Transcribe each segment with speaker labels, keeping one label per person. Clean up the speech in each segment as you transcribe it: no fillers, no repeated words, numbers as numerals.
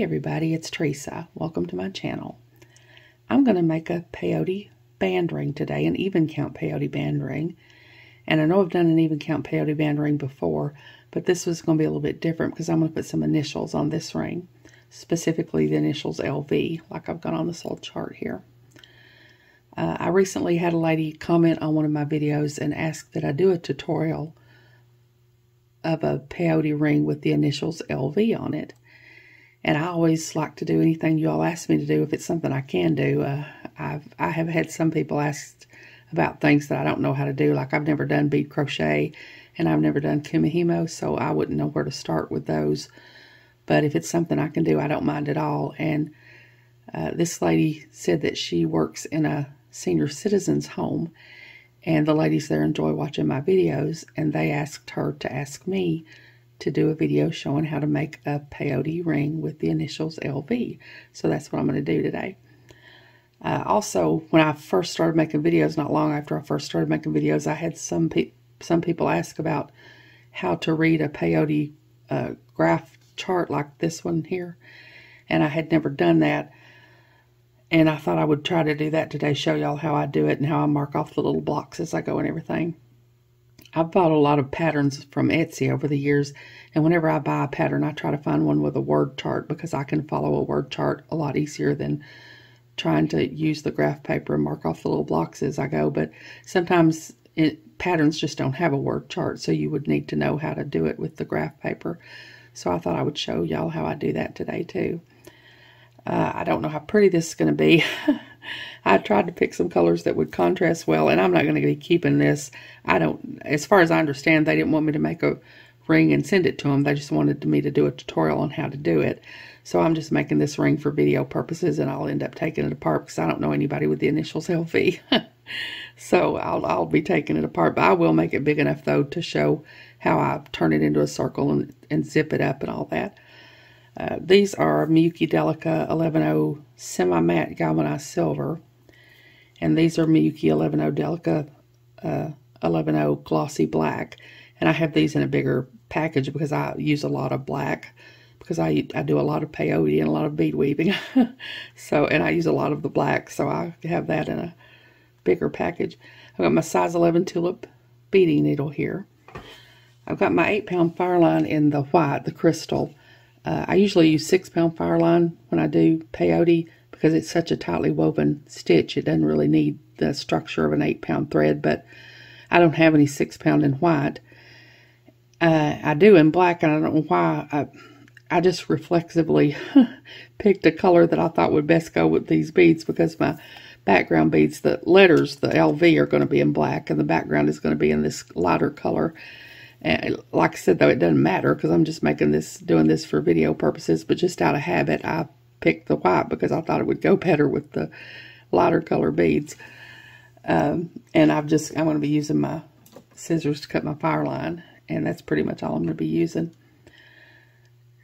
Speaker 1: everybody, it's Teresa. Welcome to my channel. I'm going to make a peyote band ring today, an even count peyote band ring. And I know I've done an even count peyote band ring before, but this was going to be a little bit different because I'm going to put some initials on this ring. Specifically the initials LV, like I've got on this little chart here. I recently had a lady comment on one of my videos and ask that I do a tutorial of a peyote ring with the initials LV on it. And I always like to do anything you all ask me to do if it's something I can do. I have had some people ask about things that I don't know how to do. Like I've never done bead crochet and I've never done kumihimo, so I wouldn't know where to start with those. But if it's something I can do, I don't mind at all. And this lady said that she works in a senior citizens home, and the ladies there enjoy watching my videos, and they asked her to ask me to do a video showing how to make a peyote ring with the initials LV. So that's what I'm going to do today. Also, when I first started making videos, not long after I first started making videos, I had some people ask about how to read a peyote graph chart like this one here, and I had never done that. And I thought I would try to do that today, show y'all how I do it and how I mark off the little blocks as I go and everything. I've bought a lot of patterns from Etsy over the years, and whenever I buy a pattern, I try to find one with a word chart because I can follow a word chart a lot easier than trying to use the graph paper and mark off the little blocks as I go. But sometimes patterns just don't have a word chart, so you would need to know how to do it with the graph paper. So I thought I would show y'all how I do that today too. I don't know how pretty this is going to be. I tried to pick some colors that would contrast well, and I'm not going to be keeping this. As far as I understand, they didn't want me to make a ring and send it to them. They just wanted me to do a tutorial on how to do it. So I'm just making this ring for video purposes, and I'll end up taking it apart because I don't know anybody with the initials LV. So I'll be taking it apart, but I will make it big enough though to show how I turn it into a circle and zip it up and all that. These are Miyuki Delica 11.0 semi-matte galvanized silver, and these are Miyuki 11.0 Delica 11.0 glossy black. And I have these in a bigger package because I use a lot of black because I do a lot of peyote and a lot of bead weaving. And I use a lot of the black, so I have that in a bigger package. I've got my size 11 tulip beading needle here. I've got my 8-pound fire line in the white, the crystal. I usually use 6-pound fire line when I do peyote because it's such a tightly woven stitch. It doesn't really need the structure of an 8-pound thread, but I don't have any 6-pound in white. I do in black, and I don't know why. I just reflexively picked a color that I thought would best go with these beads because my background beads, the letters, the LV, are going to be in black, and the background is going to be in this lighter color. And like I said, though, it doesn't matter because I'm just doing this for video purposes, but just out of habit, I picked the white because I thought it would go better with the lighter color beads. And I'm going to be using my scissors to cut my fire line, and that's pretty much all I'm going to be using.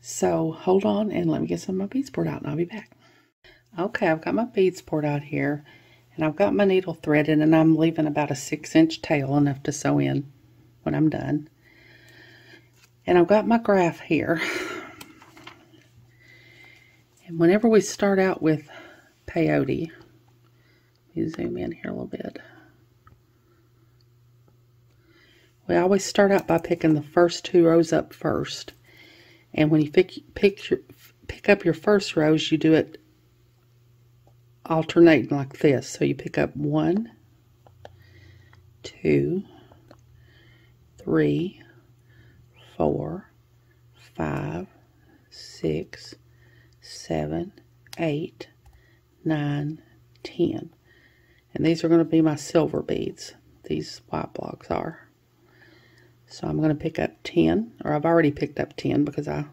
Speaker 1: So hold on and let me get some of my beads poured out and I'll be back. Okay, I've got my beads poured out here, and I've got my needle threaded, and I'm leaving about a 6-inch tail, enough to sew in when I'm done. And I've got my graph here. And whenever we start out with peyote, let me zoom in here a little bit. We always start out by picking the first 2 rows up first. And when you pick up your first rows, you do it alternating like this. So you pick up 1, 2, 3, 4, 5, 6, 7, 8, 9, 10. And these are going to be my silver beads. These white blocks are. So I'm going to pick up 10, or I've already picked up 10 because I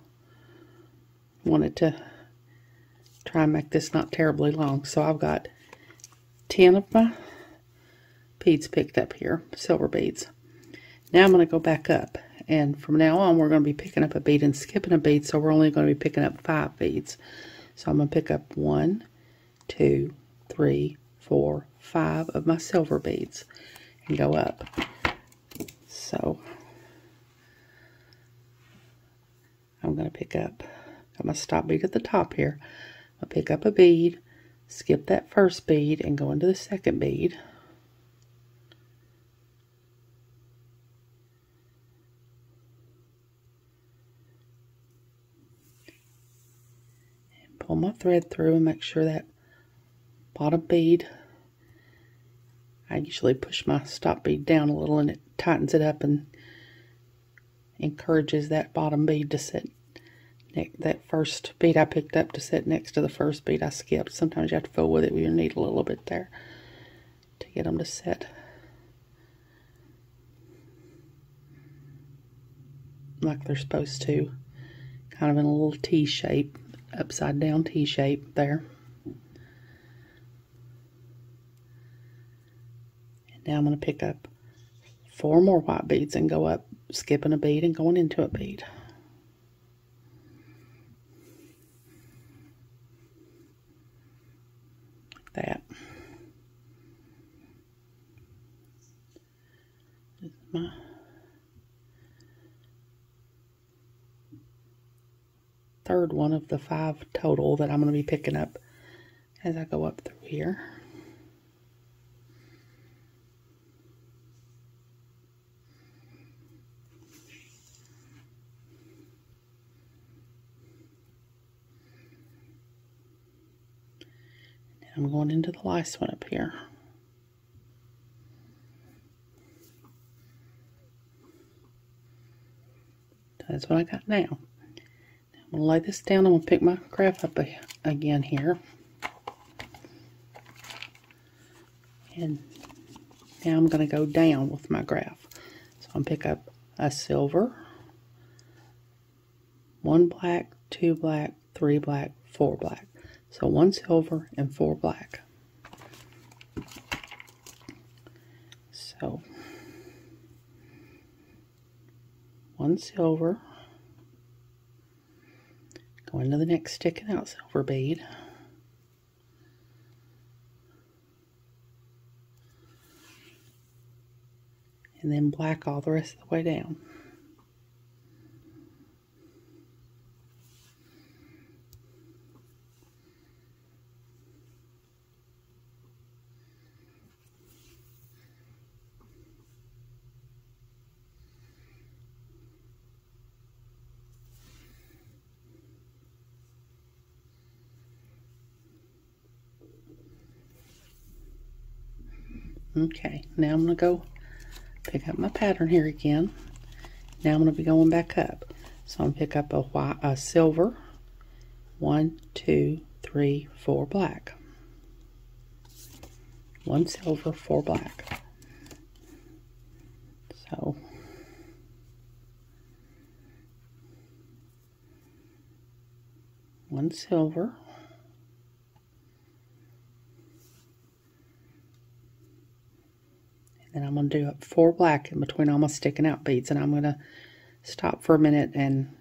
Speaker 1: wanted to try and make this not terribly long. So I've got 10 of my beads picked up here, silver beads. Now I'm going to go back up. And from now on, we're going to be picking up a bead and skipping a bead, so we're only going to be picking up 5 beads. So I'm going to pick up 1, 2, 3, 4, 5 of my silver beads and go up. So I'm going to pick up Got my stop bead at the top here. I'll pick up a bead, skip that first bead, and go into the second bead. And pull my thread through and make sure that bottom bead, I usually push my stop bead down a little and it tightens it up and encourages that bottom bead to sit. That first bead I picked up to sit next to the first bead I skipped. Sometimes you have to fool with it with your needle a little bit there to get them to sit like they're supposed to. Kind of in a little T shape, upside down T shape there. And now I'm going to pick up 4 more white beads and go up, skipping a bead and going into a bead. That. This is my third one of the 5 total that I'm going to be picking up as I go up through here. I'm going into the last one up here. That's what I got now. I'm going to lay this down. I'm going to pick my graph up again here. And now I'm going to go down with my graph. So I'm going to pick up a silver, 1 black, 2 black, 3 black, 4 black. So 1 silver and 4 black. So 1 silver, go into the next sticking out silver bead, and then black all the rest of the way down. Okay, now I'm going to go pick up my pattern here again. Now I'm going to be going back up. So I'm going to pick up a silver, 1, 2, 3, 4 black. 1 silver, 4 black. So one silver, and I'm going to do 4 black in between all my sticking out beads, and I'm going to stop for a minute and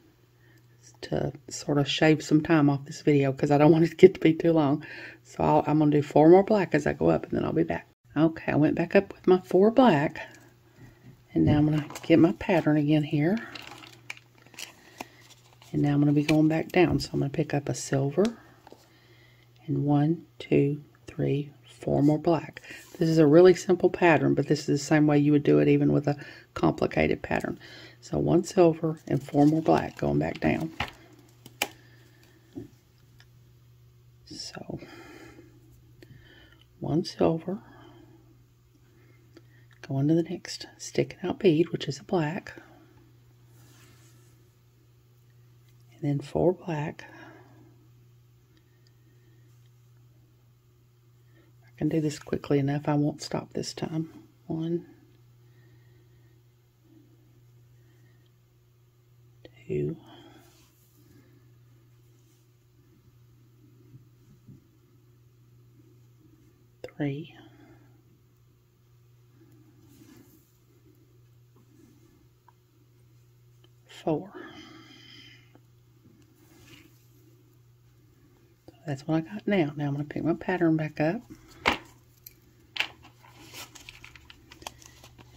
Speaker 1: to sort of shave some time off this video because I don't want it to get to be too long. So I'm going to do 4 more black as I go up, and then I'll be back. Okay, I went back up with my 4 black, and now I'm going to get my pattern again here. And now I'm going to be going back down. So I'm going to pick up a silver, and 1, 2, 3, 4 more black. This is a really simple pattern, but this is the same way you would do it even with a complicated pattern. So 1 silver and 4 more black going back down. So 1 silver, go into the next sticking out bead, which is a black, and then 4 black. I can do this quickly enough. I won't stop this time. 1, 2, 3, 4. So that's what I got now. Now I'm going to pick my pattern back up.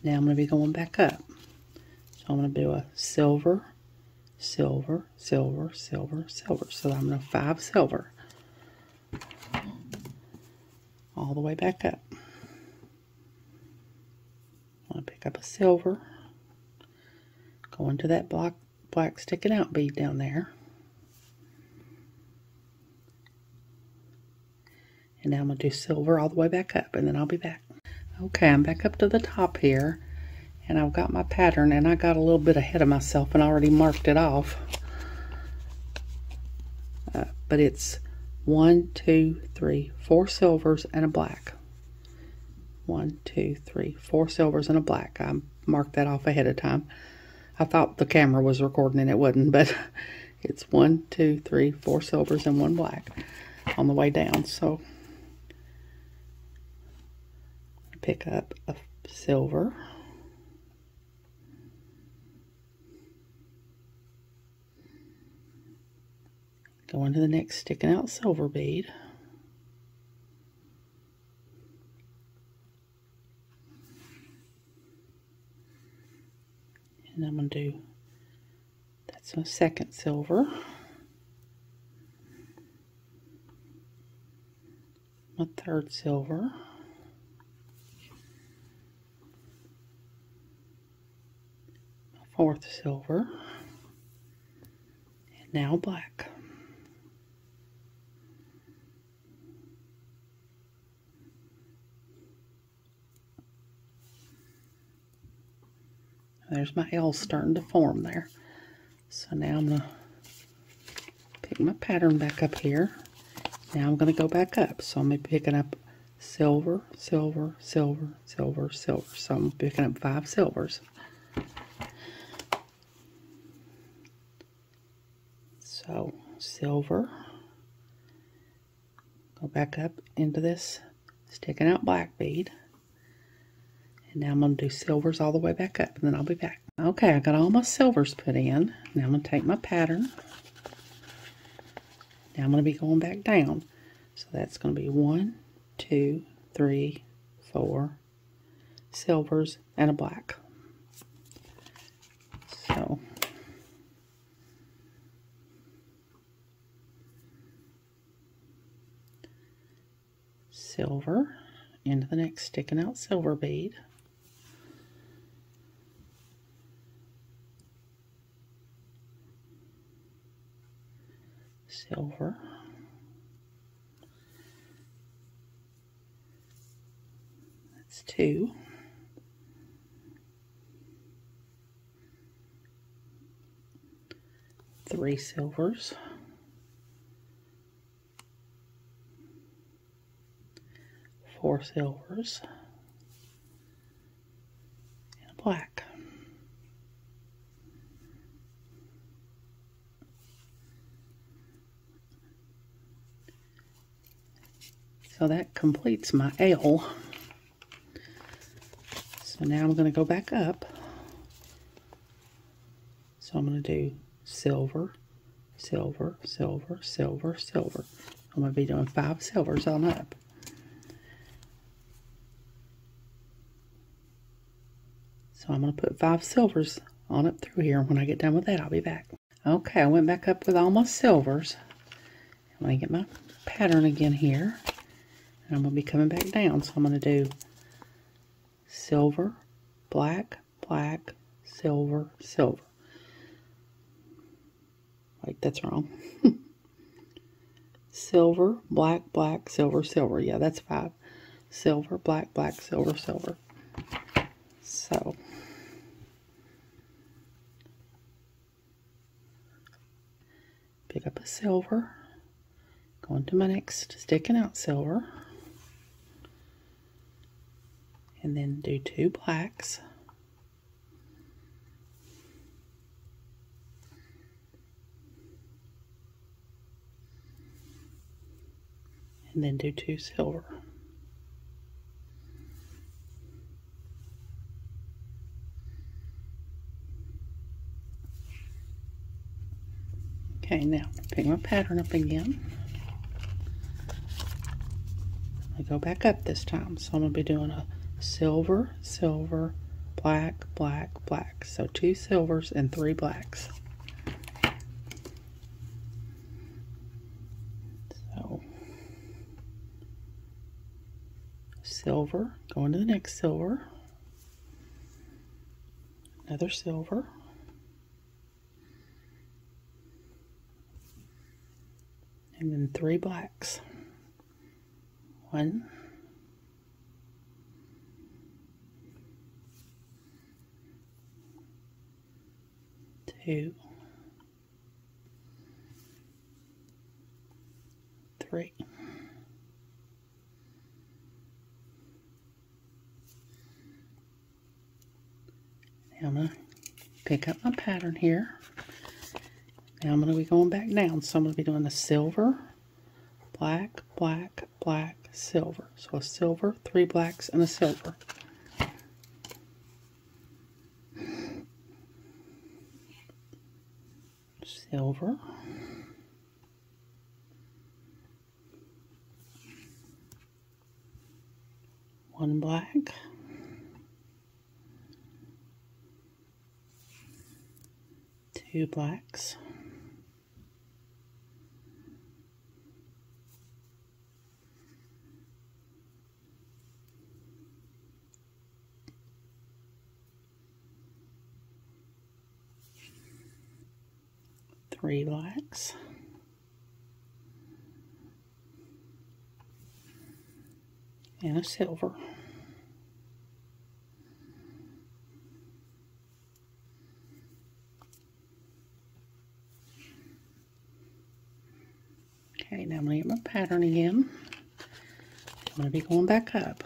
Speaker 1: Now I'm going to be going back up. So I'm going to do a silver, silver, silver, silver, silver. So I'm going to 5 silver all the way back up. I'm going to pick up a silver, go into that black sticking out bead down there. And now I'm going to do silver all the way back up, and then I'll be back. Okay, I'm back up to the top here, and I've got my pattern, and I got a little bit ahead of myself and already marked it off. But it's 1, 2, 3, 4 silvers and a black. 1, 2, 3, 4 silvers and a black. I marked that off ahead of time. I thought the camera was recording and it wouldn't, but it's 1, 2, 3, 4 silvers and 1 black on the way down. So pick up a silver, go into the next sticking out silver bead, and I'm going to do, that's a second silver, my third silver, fourth silver, and now black. There's my L starting to form there. So now I'm going to pick my pattern back up here. Now I'm going to go back up. So I'm going to be picking up silver, silver, silver, silver, silver. So I'm picking up 5 silvers. So silver, go back up into this sticking out black bead, and now I'm going to do silvers all the way back up, and then I'll be back. Okay, I got all my silvers put in. Now I'm going to take my pattern. Now I'm going to be going back down. So that's going to be 1, 2, 3, 4 silvers and a black. So silver into the next sticking out silver bead, silver, that's 2, three silvers, 4 silvers, and a black. So that completes my L. So now I'm going to go back up. So I'm going to do silver, silver, silver, silver, silver. I'm going to be doing 5 silvers on up. So I'm going to put 5 silvers on up through here. When I get done with that, I'll be back. Okay, I went back up with all my silvers. I'm going to get my pattern again here. And I'm going to be coming back down. So I'm going to do silver, black, black, silver, silver. Wait, that's wrong. Silver, black, black, silver, silver. Yeah, that's 5. Silver, black, black, silver, silver. So pick up a silver, go into my next sticking out silver, and then do 2 blacks, and then do 2 silver. Okay, now pick my pattern up again. I go back up this time, so I'm going to be doing a silver, silver, black, black, black. So 2 silvers and 3 blacks. silver, going to the next silver, another silver, and then 3 blacks. 1, 2, 3. Now I'm going to pick up my pattern here. Now I'm going to be going back down. So I'm going to be doing a silver, black, black, black, silver. So a silver, 3 blacks, and a silver. Silver. One black. 2 blacks. 3 blacks. And a silver. Okay, now I'm going to get my pattern again. I'm going to be going back up.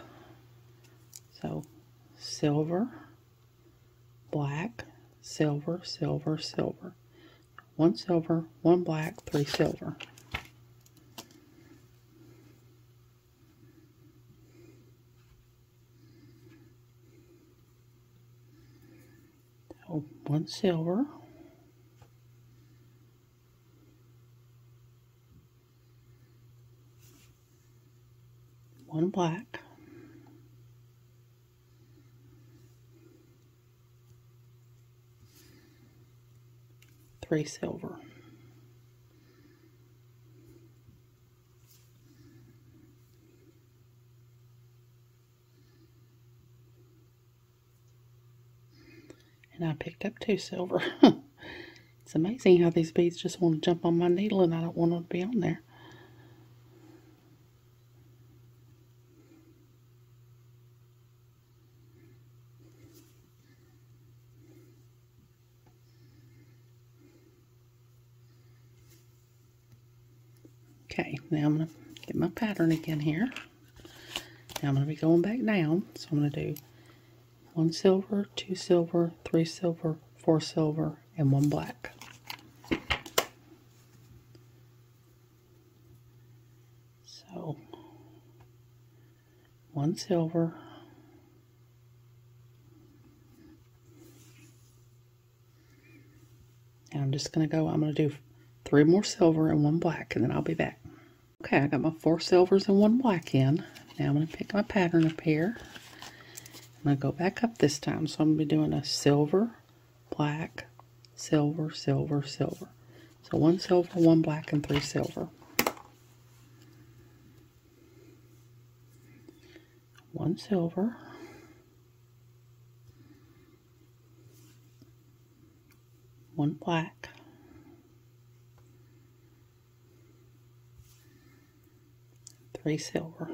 Speaker 1: So, silver, black, silver, silver, silver. 1 silver, 1 black, 3 silver. So 1 silver, 1 black, 3 silver. And I picked up 2 silver. It's amazing how these beads just want to jump on my needle and I don't want them to be on there. Okay, now I'm going to get my pattern again here. Now I'm going to be going back down. So I'm going to do 1 silver, 2 silver, 3 silver, 4 silver, and 1 black. So 1 silver, 'm just going to do 3 more silver and 1 black, and then I'll be back. Okay, I got my 4 silvers and 1 black in. Now I'm going to pick my pattern up here. I'm going to go back up this time. So I'm going to be doing a silver, black, silver, silver, silver. So 1 silver, 1 black, and 3 silver. 1 silver, 1 black, 3 silver.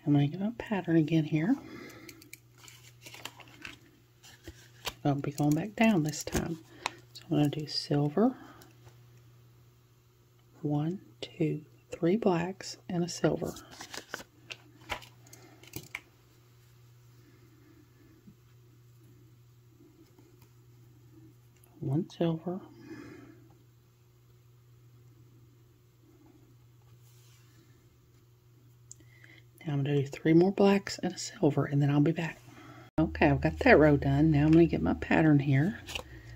Speaker 1: I'm going to get a pattern again here. I'll be going back down this time. So I'm going to do silver, 1, 2, 3 blacks, and a silver. One silver, now I'm going to do 3 more blacks and a silver, and then I'll be back. Okay, I've got that row done. Now I'm going to get my pattern here.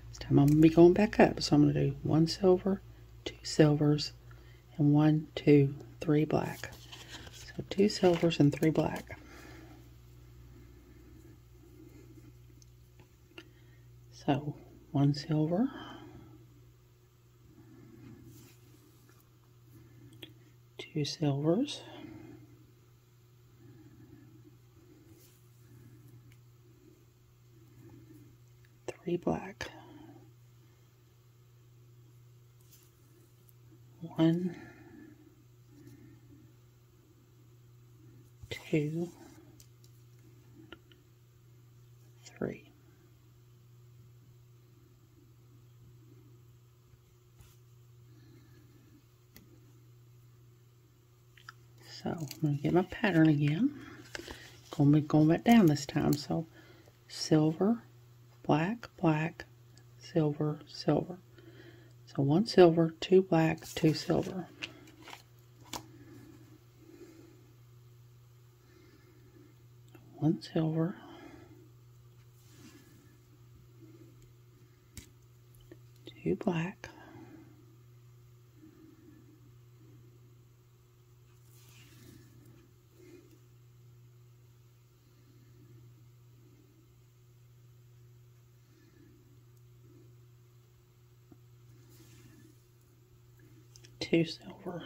Speaker 1: This time I'm going to be going back up. So I'm going to do 1 silver, 2 silvers, and 1, 2, 3 black. So 2 silvers and 3 black. So 1 silver, 2 silvers, 3 black, 1, 2, 3. So I'm going to get my pattern again. Going to be going back down this time. So silver, black, black, silver, silver. So 1 silver, 2 black, 2 silver. One silver, 2 black, 2 silver,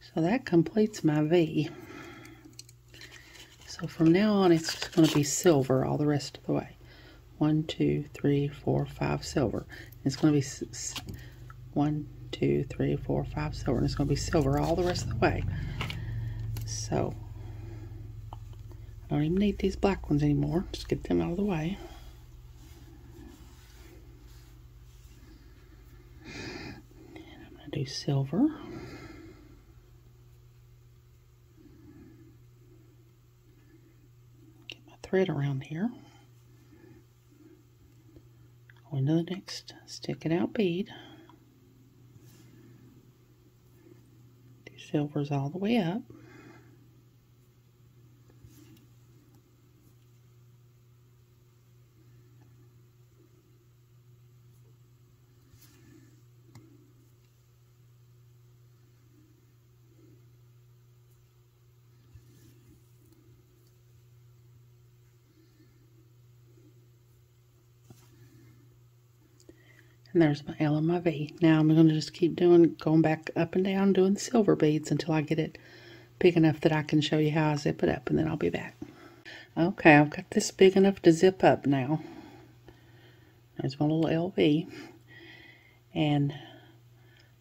Speaker 1: 'So that completes my V. So from now on, it's just going to be silver all the rest of the way. 1, 2, 3, 4, 5 silver. It's going to be 1, 2, 3, 4, 5 silver, and it's going to be silver all the rest of the way. So I don't even need these black ones anymore. Just get them out of the way. And I'm going to do silver. Get my thread around here. Go into the next stick it out bead. Do silvers all the way up. And there's my L and my V. Now I'm going to just keep going back up and down, doing silver beads until I get it big enough that I can show you how I zip it up, and then I'll be back. Okay, I've got this big enough to zip up now. There's my little LV. And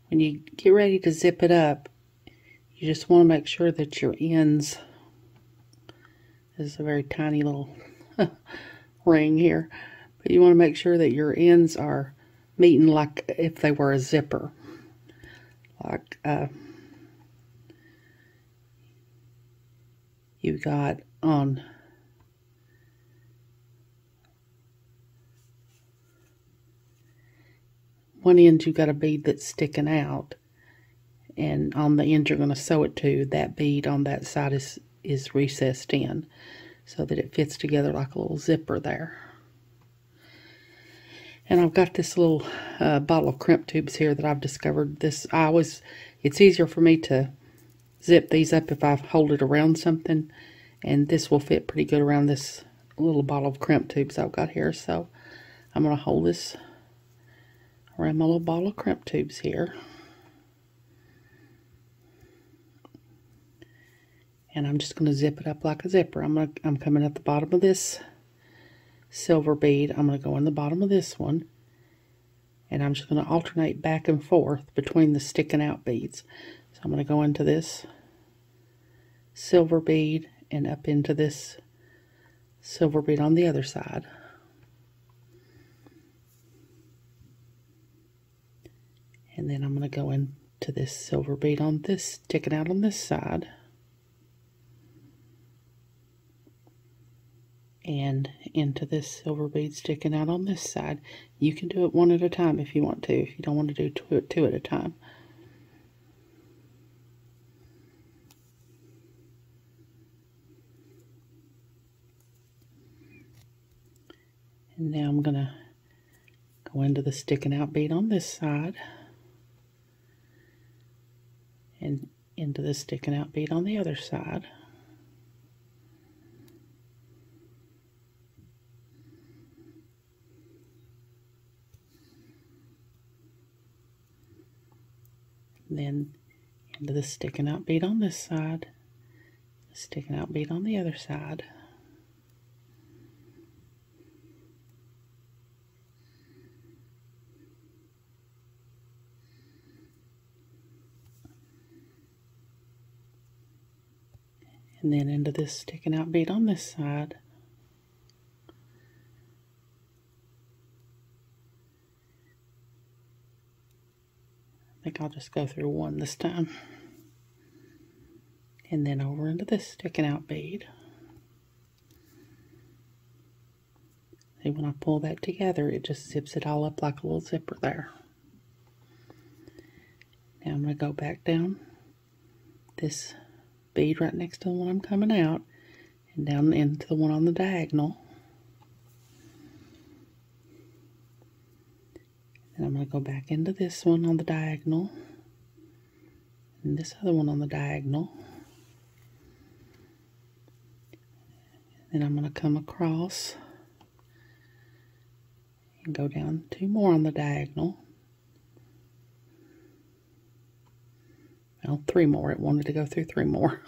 Speaker 1: when you get ready to zip it up, you just want to make sure that your ends, this is a very tiny little ring here, but you want to make sure that your ends are meeting like if they were a zipper. Like you've got on one end you've got a bead that's sticking out, and on the end you're going to sew it to, that bead on that side is recessed in so that it fits together like a little zipper there. And I've got this little bottle of crimp tubes here that I've discovered. It's easier for me to zip these up if I hold it around something, and this will fit pretty good around this little bottle of crimp tubes I've got here. So I'm going to hold this around my little bottle of crimp tubes here. And I'm just going to zip it up like a zipper. I'm coming at the bottom of this silver bead. I'm going to go in the bottom of this one, and I'm just going to alternate back and forth between the sticking out beads. So I'm going to go into this silver bead and up into this silver bead on the other side. And then I'm going to go into this silver bead on this, sticking out on this side. And into this silver bead sticking out on this side. You can do it one at a time if you want to, if you don't want to do two at a time. And now I'm going to go into the sticking out bead on this side and into the sticking out bead on the other side. And then into the sticking out bead on this side, the sticking out bead on the other side. And then into this sticking out bead on this side. I think I'll just go through one this time. And then over into this sticking out bead. See, when I pull that together, it just zips it all up like a little zipper there. Now I'm going to go back down this bead right next to the one I'm coming out and down into the one on the diagonal. And I'm going to go back into this one on the diagonal and this other one on the diagonal. Then I'm going to come across and go down 2 more on the diagonal. Well, 3 more. It wanted to go through 3 more.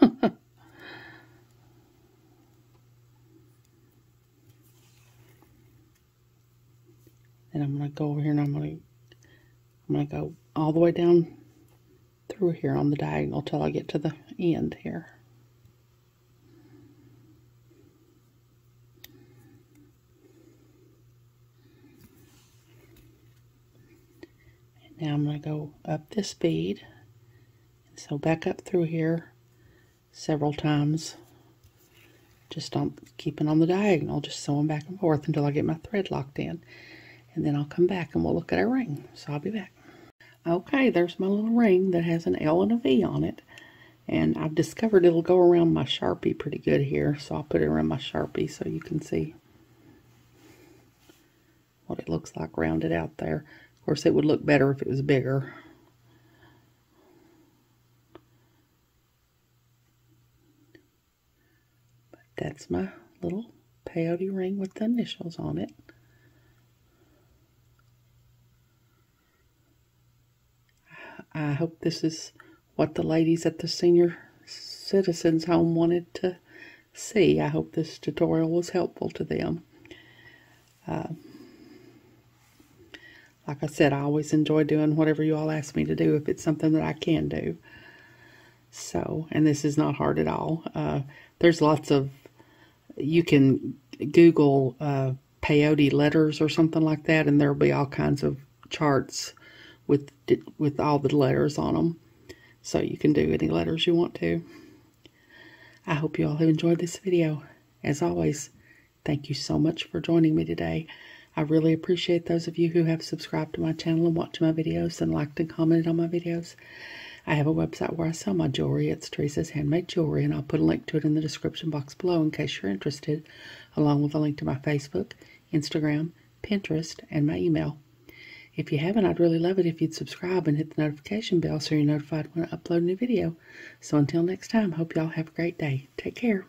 Speaker 1: Then I'm going to go over here and I'm going to go all the way down through here on the diagonal till I get to the end here. And now I'm going to go up this bead. So back up through here several times, just keeping on the diagonal, just sewing back and forth until I get my thread locked in. And then I'll come back and we'll look at our ring. So I'll be back. Okay, there's my little ring that has an L and a V on it. And I've discovered it'll go around my Sharpie pretty good here. So I'll put it around my Sharpie so you can see what it looks like rounded out there. Of course, it would look better if it was bigger. But that's my little peyote ring with the initials on it. I hope this is what the ladies at the senior citizens home wanted to see. I hope this tutorial was helpful to them. Like I said, I always enjoy doing whatever you all ask me to do if it's something that I can do. So, and this is not hard at all. There's lots of, you can Google peyote letters or something like that, and there'll be all kinds of charts with all the letters on them. So you can do any letters you want to. I hope you all have enjoyed this video. As always, thank you so much for joining me today. I really appreciate those of you who have subscribed to my channel and watched my videos and liked and commented on my videos. I have a website where I sell my jewelry. It's Teresa's Handmade Jewelry, and I'll put a link to it in the description box below in case you're interested, along with a link to my Facebook, Instagram, Pinterest, and my email. If you haven't, I'd really love it if you'd subscribe and hit the notification bell so you're notified when I upload a new video. So until next time, hope y'all have a great day. Take care.